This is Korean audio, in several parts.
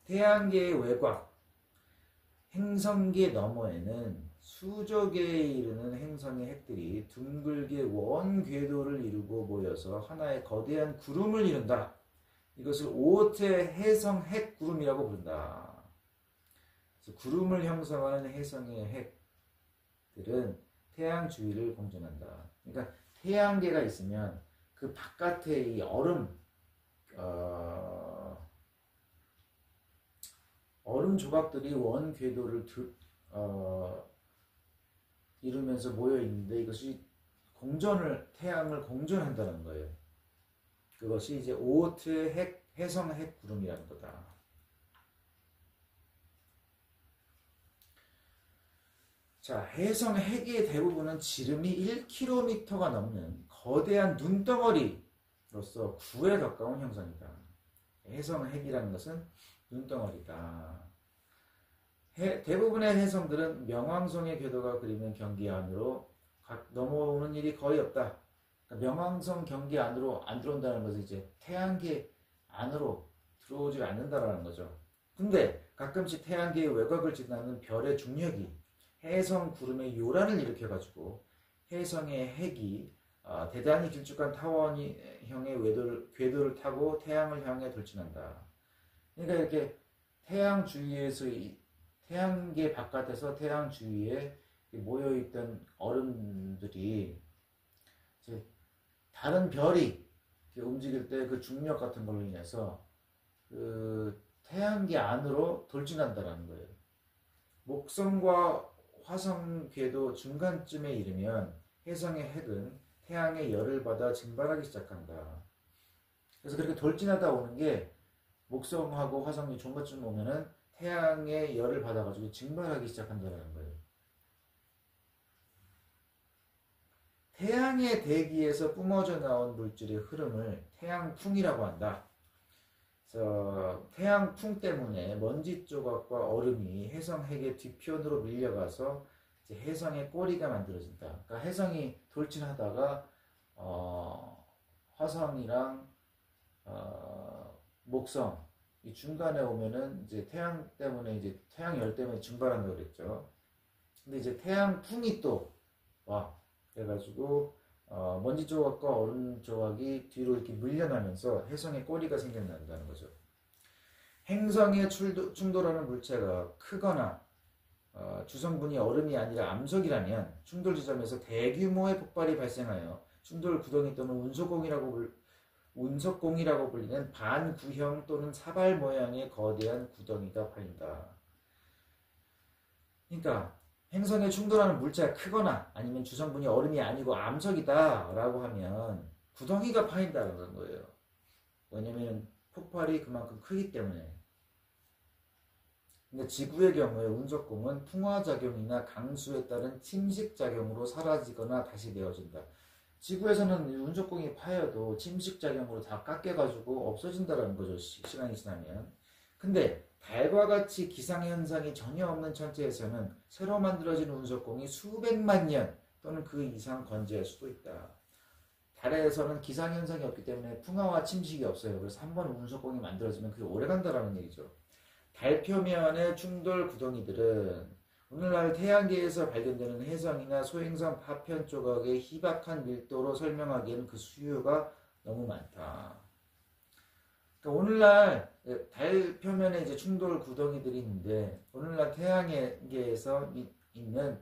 태양계의 외곽, 행성계 너머에는 수조 개에 이르는 행성의 핵들이 둥글게 원 궤도를 이루고 모여서 하나의 거대한 구름을 이룬다. 이것을 오트의 해성 핵 구름이라고 부른다. 그래서 구름을 형성하는 해성의 핵들은 태양 주위를 공전한다. 그러니까 태양계가 있으면 그 바깥에 이 얼음 조각들이 원 궤도를 이루면서 모여 있는데 이것이 태양을 공전한다는 거예요. 그것이 이제 오트의 해성 핵 구름이라는 거다. 자, 해성 핵의 대부분은 지름이 1km가 넘는 거대한 눈덩어리로서 구에 가까운 형상이다. 해성 핵이라는 것은 눈덩어리다. 대부분의 해성들은 명왕성의 궤도가 그리는 경계 안으로 넘어오는 일이 거의 없다. 그러니까 명왕성 경계 안으로 안 들어온다는 것은 이제 태양계 안으로 들어오지 않는다라는 거죠. 근데 가끔씩 태양계의 외곽을 지나는 별의 중력이 해성 구름의 요란을 일으켜가지고 해성의 핵이 대단히 길쭉한 타원형의 궤도를 타고 태양을 향해 돌진한다. 그러니까 이렇게 태양 주위에서 태양계 바깥에서 태양 주위에 모여있던 얼음들이 이제 다른 별이 움직일 때 그 중력 같은 걸로 인해서 그 태양계 안으로 돌진한다는 거예요. 목성과 화성 궤도 중간쯤에 이르면 해성의 핵은 태양의 열을 받아 증발하기 시작한다. 그래서 그렇게 돌진하다 오는 게 목성하고 화성이 중간쯤 오면은 태양의 열을 받아가지고 증발하기 시작한다는 거예요. 태양의 대기에서 뿜어져 나온 물질의 흐름을 태양풍이라고 한다. 그래서 태양풍 때문에 먼지 조각과 얼음이 해성 핵의 뒤편으로 밀려가서 이제 해성의 꼬리가 만들어진다. 그러니까 해성이 돌진하다가 화성이랑 목성 이 중간에 오면은 이제 태양 때문에 이제 태양 열 때문에 증발한다고 그랬죠. 근데 이제 태양풍이 또 와. 그래가지고 먼지 조각과 얼음 조각이 뒤로 이렇게 물려나면서 해성의 꼬리가 생겨난다는 거죠. 행성에 충돌하는 물체가 크거나 주성분이 얼음이 아니라 암석이라면 충돌 지점에서 대규모의 폭발이 발생하여 충돌 구덩이 또는 운석공이라고 불리는 반구형 또는 사발 모양의 거대한 구덩이가 파인다. 그러니까 행성에 충돌하는 물체가 크거나 아니면 주성분이 얼음이 아니고 암석이다 라고 하면 구덩이가 파인다는 거예요. 왜냐면 폭발이 그만큼 크기 때문에. 근데 지구의 경우에 운석공은 풍화작용이나 강수에 따른 침식작용으로 사라지거나 다시 내어진다. 지구에서는 운석공이 파여도 침식작용으로 다 깎여가지고 없어진다는 거죠. 시간이 지나면. 근데 달과 같이 기상현상이 전혀 없는 천체에서는 새로 만들어진 운석공이 수백만 년 또는 그 이상 건재할 수도 있다. 달에서는 기상현상이 없기 때문에 풍화와 침식이 없어요. 그래서 한번 운석공이 만들어지면 그게 오래간다라는 얘기죠. 달 표면의 충돌 구덩이들은 오늘날 태양계에서 발견되는 해성이나 소행성 파편 조각의 희박한 밀도로 설명하기에는 그 수요가 너무 많다. 오늘날 달 표면에 이제 충돌 구덩이들이 있는데 오늘날 태양계에서 있는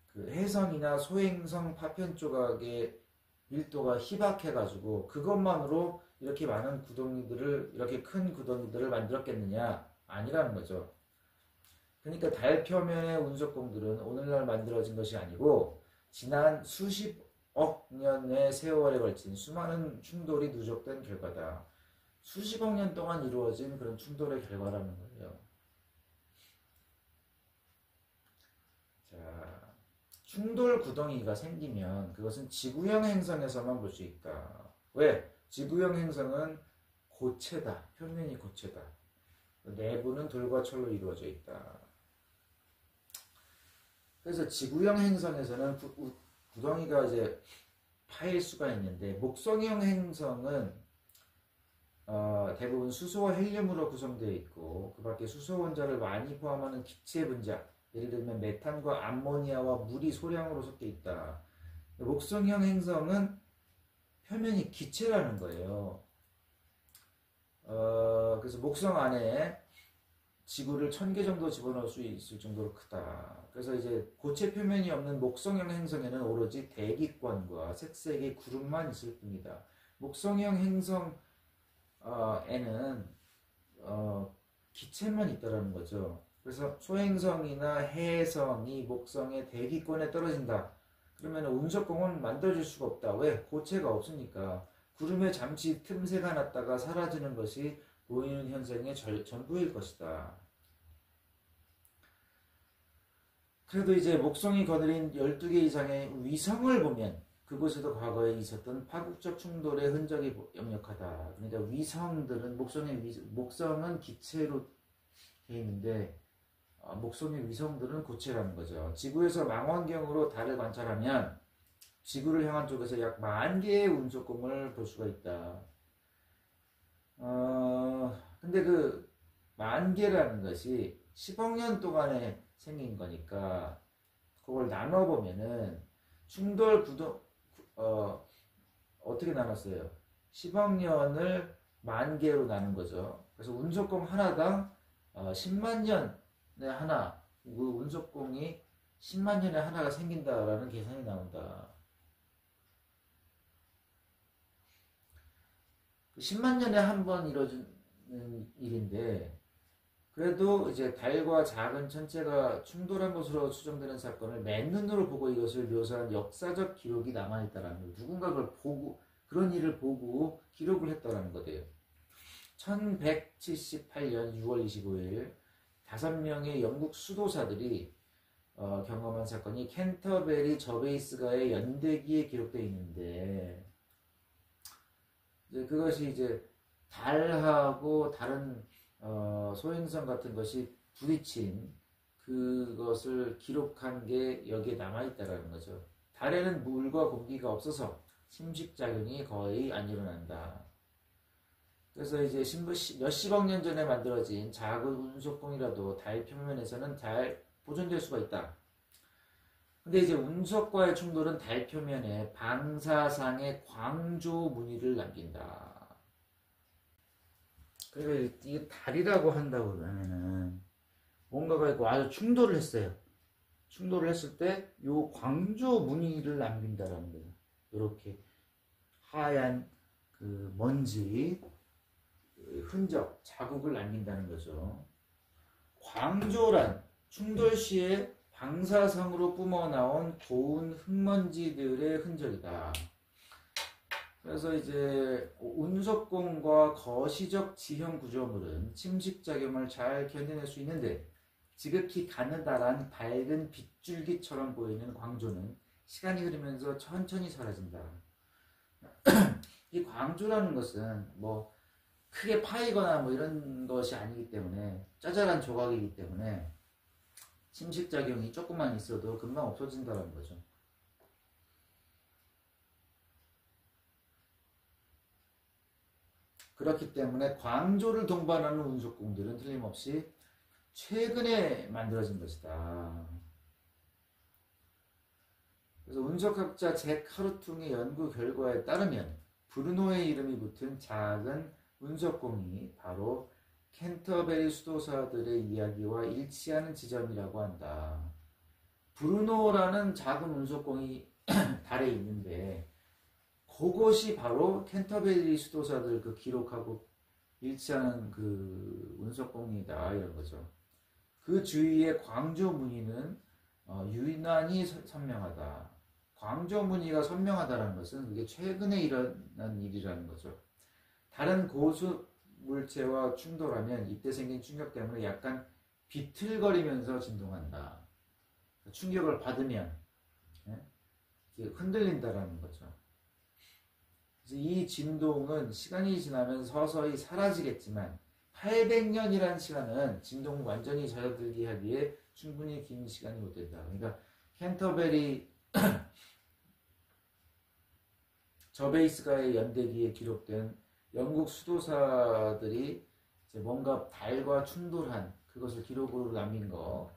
그 해성이나 소행성 파편 조각의 밀도가 희박해가지고 그것만으로 이렇게 많은 구덩이들을 이렇게 큰 구덩이들을 만들었겠느냐? 아니라는 거죠. 그러니까 달 표면의 운석공들은 오늘날 만들어진 것이 아니고 지난 수십억 년의 세월에 걸친 수많은 충돌이 누적된 결과다. 수십억 년 동안 이루어진 그런 충돌의 결과라는 거예요. 자, 충돌 구덩이가 생기면 그것은 지구형 행성에서만 볼 수 있다. 왜? 지구형 행성은 고체다. 표면이 고체다. 내부는 돌과 철로 이루어져 있다. 그래서 지구형 행성에서는 구덩이가 이제 파일 수가 있는데 목성형 행성은 대부분 수소와 헬륨으로 구성되어 있고 그 밖에 수소 원자를 많이 포함하는 기체 분자, 예를 들면 메탄과 암모니아와 물이 소량으로 섞여 있다. 목성형 행성은 표면이 기체라는 거예요. 그래서 목성 안에 지구를 1000개 정도 집어넣을 수 있을 정도로 크다. 그래서 이제 고체 표면이 없는 목성형 행성에는 오로지 대기권과 색색의 구름만 있을 뿐이다. 목성형 행성에는 기체만 있다라는 거죠. 그래서 소행성이나 해성이 목성의 대기권에 떨어진다. 그러면 운석공은 만들어질 수가 없다. 왜? 고체가 없으니까. 구름에 잠시 틈새가 났다가 사라지는 것이 보이는 현상의 전부일 것이다. 그래도 이제 목성이 거느린 12개 이상의 위성을 보면 그곳에도 과거에 있었던 파국적 충돌의 흔적이 역력하다. 그러니까 위성들은 목성은 기체로 되어 있는데 목성의 위성들은 고체라는 거죠. 지구에서 망원경으로 달을 관찰하면 지구를 향한 쪽에서 약 10,000개의 운석공을 볼 수가 있다. 근데 그 10,000개라는 것이 10억 년 동안에 생긴 거니까 그걸 나눠보면은 충돌 어떻게 나눴어요? 10억 년을 10,000개로 나눈 거죠. 그래서 운석공 하나당 10만 년에 하나, 그 운석공이 10만 년에 하나가 생긴다라는 계산이 나온다. 10만 년에 한 번 이루어지는 일인데, 그래도 이제 달과 작은 천체가 충돌한 것으로 추정되는 사건을 맨눈으로 보고 이것을 묘사한 역사적 기록이 남아있다라는 거예요. 누군가 그걸 보고, 그런 일을 보고 기록을 했다라는 거예요. 1178년 6월 25일 5명의 영국 수도사들이 경험한 사건이 캔터베리 저베이스가의 연대기에 기록되어 있는데, 이제 그것이 이제 달하고 다른 소행성 같은 것이 부딪힌 그것을 기록한 게 여기에 남아있다라는 거죠. 달에는 물과 공기가 없어서 침식작용이 거의 안 일어난다. 그래서 이제 몇십억 년 전에 만들어진 작은 운석공이라도 달 표면에서는 잘 보존될 수가 있다. 근데 이제 운석과의 충돌은 달 표면에 방사상의 광조 무늬를 남긴다. 그러니까 이게 달이라고 한다고 하면은 뭔가가 있고 아주 충돌을 했어요. 충돌을 했을 때 요 광조 무늬를 남긴다라는 거예요. 이렇게 하얀 그 먼지 흔적, 자국을 남긴다는 거죠. 광조란 충돌 시에 방사성으로 뿜어나온 고운 흙먼지들의 흔적이다. 그래서 이제 운석공과 거시적 지형 구조물은 침식작용을 잘 견뎌낼 수 있는데 지극히 가느다란 밝은 빗줄기처럼 보이는 광조는 시간이 흐르면서 천천히 사라진다. 이 광조라는 것은 뭐 크게 파이거나 뭐 이런 것이 아니기 때문에 짜잘한 조각이기 때문에 침식작용이 조금만 있어도 금방 없어진다는 거죠. 그렇기 때문에 광조를 동반하는 운석공들은 틀림없이 최근에 만들어진 것이다. 그래서 운석학자 잭 하루퉁의 연구 결과에 따르면 브루노의 이름이 붙은 작은 운석공이 바로 캔터베리 수도사들의 이야기와 일치하는 지점이라고 한다. 브루노라는 작은 운석공이 달에 있는데 그것이 바로 캔터베리 수도사들 그 기록하고 일치하는 그 운석공이다 이런 거죠. 그 주위의 광조 무늬는 유난히 선명하다. 광조 무늬가 선명하다는 것은 그게 최근에 일어난 일이라는 거죠. 다른 고수 물체와 충돌하면 이때 생긴 충격 때문에 약간 비틀거리면서 진동한다. 충격을 받으면 흔들린다라는 거죠. 그래서 이 진동은 시간이 지나면 서서히 사라지겠지만 800년이라는 시간은 진동을 완전히 잦아들게 하기에 충분히 긴 시간이 못 된다. 그러니까 캔터베리 저베이스가의 연대기에 기록된 영국 수도사들이 이제 뭔가 달과 충돌한 그것을 기록으로 남긴 거.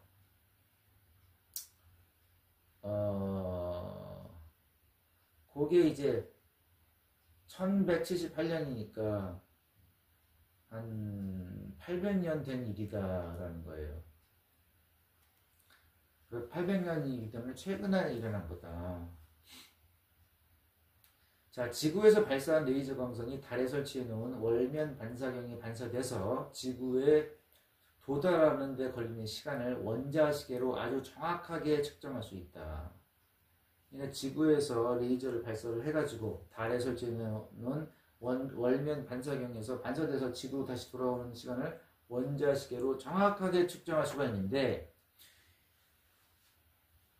그게 이제 1178년이니까 한 800년 된 일이다라는 거예요. 800년이기 때문에 최근에 일어난 거다. 자, 지구에서 발사한 레이저 광선이 달에 설치해 놓은 월면 반사경에 반사돼서 지구에 도달하는 데 걸리는 시간을 원자시계로 아주 정확하게 측정할 수 있다. 그러니까 지구에서 레이저를 발사를 해가지고 달에 설치해 놓은 월면 반사경에서 반사돼서 지구로 다시 돌아오는 시간을 원자시계로 정확하게 측정할 수가 있는데,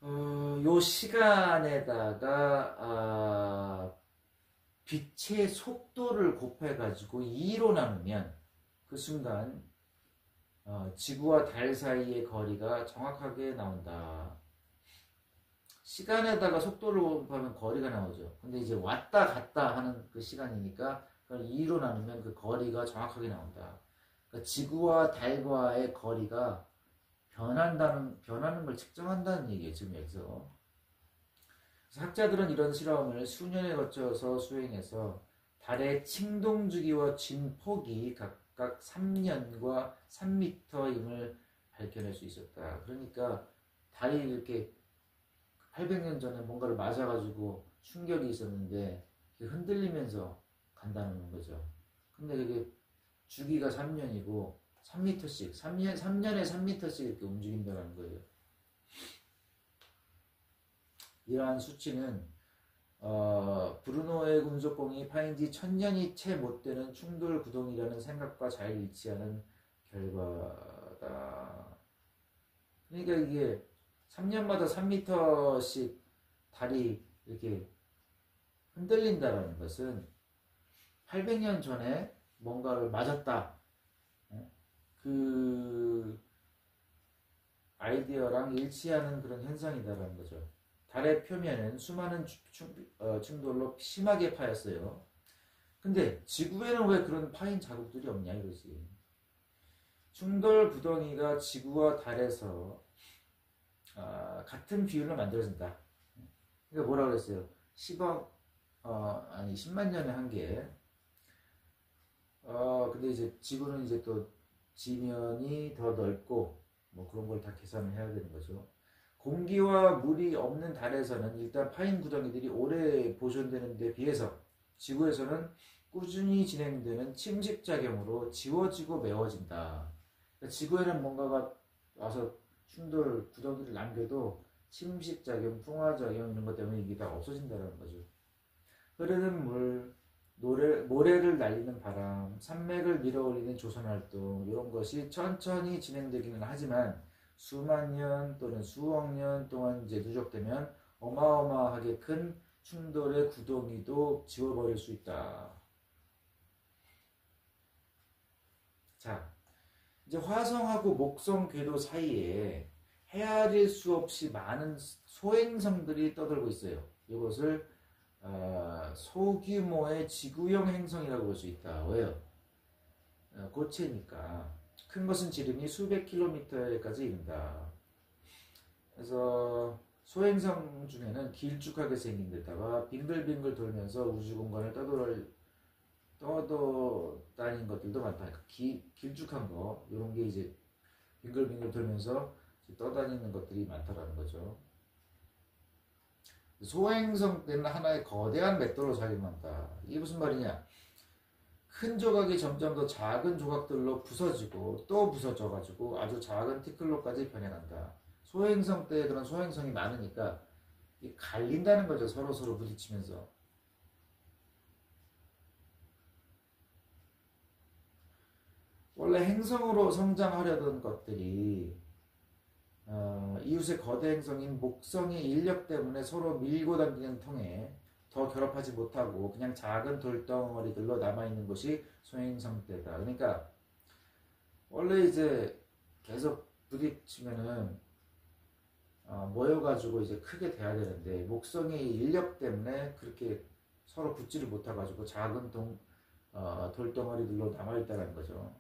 요 시간에다가 빛의 속도를 곱해가지고 2로 나누면 그 순간 지구와 달 사이의 거리가 정확하게 나온다. 시간에다가 속도를 곱하면 거리가 나오죠. 근데 이제 왔다 갔다 하는 그 시간이니까 그걸 2로 나누면 그 거리가 정확하게 나온다. 그러니까 지구와 달과의 거리가 변하는 걸 측정한다는 얘기예요, 지금 여기서. 학자들은 이런 실험을 수년에 거쳐서 수행해서 달의 침동 주기와 진폭이 각각 3년과 3m임을 밝혀낼 수 있었다. 그러니까 달이 이렇게 800년 전에 뭔가를 맞아가지고 충격이 있었는데 흔들리면서 간다는 거죠. 근데 그게 주기가 3년이고 3m씩, 3년에 3m씩 이렇게 움직인다는 거예요. 이러한 수치는 브루노의 금속공이 파인 지 1000년이 채 못 되는 충돌 구동이라는 생각과 잘 일치하는 결과다. 그러니까 이게 3년마다 3m씩 달이 이렇게 흔들린다는 것은 800년 전에 뭔가를 맞았다. 그 아이디어랑 일치하는 그런 현상이다라는 거죠. 달의 표면은 수많은 충돌로 심하게 파였어요. 근데 지구에는 왜 그런 파인 자국들이 없냐 이거지. 충돌 구덩이가 지구와 달에서 같은 비율로 만들어진다. 그러니까 뭐라 그랬어요? 10만 년에 한 개. 근데 이제 지구는 이제 또 지면이 더 넓고 뭐 그런 걸 다 계산을 해야 되는 거죠. 공기와 물이 없는 달에서는 일단 파인 구덩이들이 오래 보존되는 데 비해서 지구에서는 꾸준히 진행되는 침식작용으로 지워지고 메워진다. 그러니까 지구에는 뭔가가 와서 충돌 구덩이를 남겨도 침식작용, 풍화작용 이런 것 때문에 이게 다 없어진다는 거죠. 흐르는 물, 모래를 날리는 바람, 산맥을 밀어올리는 조선활동 이런 것이 천천히 진행되기는 하지만 수만 년 또는 수억 년 동안 이제 누적되면 어마어마하게 큰 충돌의 구덩이도 지워버릴 수 있다. 자, 이제 화성하고 목성 궤도 사이에 헤아릴 수 없이 많은 소행성들이 떠돌고 있어요. 이것을 소규모의 지구형 행성이라고 볼 수 있다. 왜요? 고체니까. 큰 것은 지름이 수백 킬로미터까지 이른다. 그래서 소행성 중에는 길쭉하게 생긴 데다가 빙글빙글 돌면서 우주 공간을 떠다니는 것들도 많다. 길쭉한 거, 이런 게 이제 빙글빙글 돌면서 떠다니는 것들이 많다라는 거죠. 소행성 때는 하나의 거대한 맷돌로 작용한다. 이게 무슨 말이냐? 큰 조각이 점점 더 작은 조각들로 부서지고 또 부서져가지고 아주 작은 티끌로까지 변해간다. 소행성 때 그런 소행성이 많으니까 갈린다는 거죠. 서로 부딪히면서. 원래 행성으로 성장하려던 것들이 이웃의 거대 행성인 목성의 인력 때문에 서로 밀고 당기는 통에 더 결합하지 못하고 그냥 작은 돌덩어리들로 남아있는 것이 소행성 때다. 그러니까 원래 이제 계속 부딪히면은 모여가지고 이제 크게 돼야 되는데 목성의 인력 때문에 그렇게 서로 붙지를 못해가지고 작은 돌덩어리들로 남아있다는 거죠.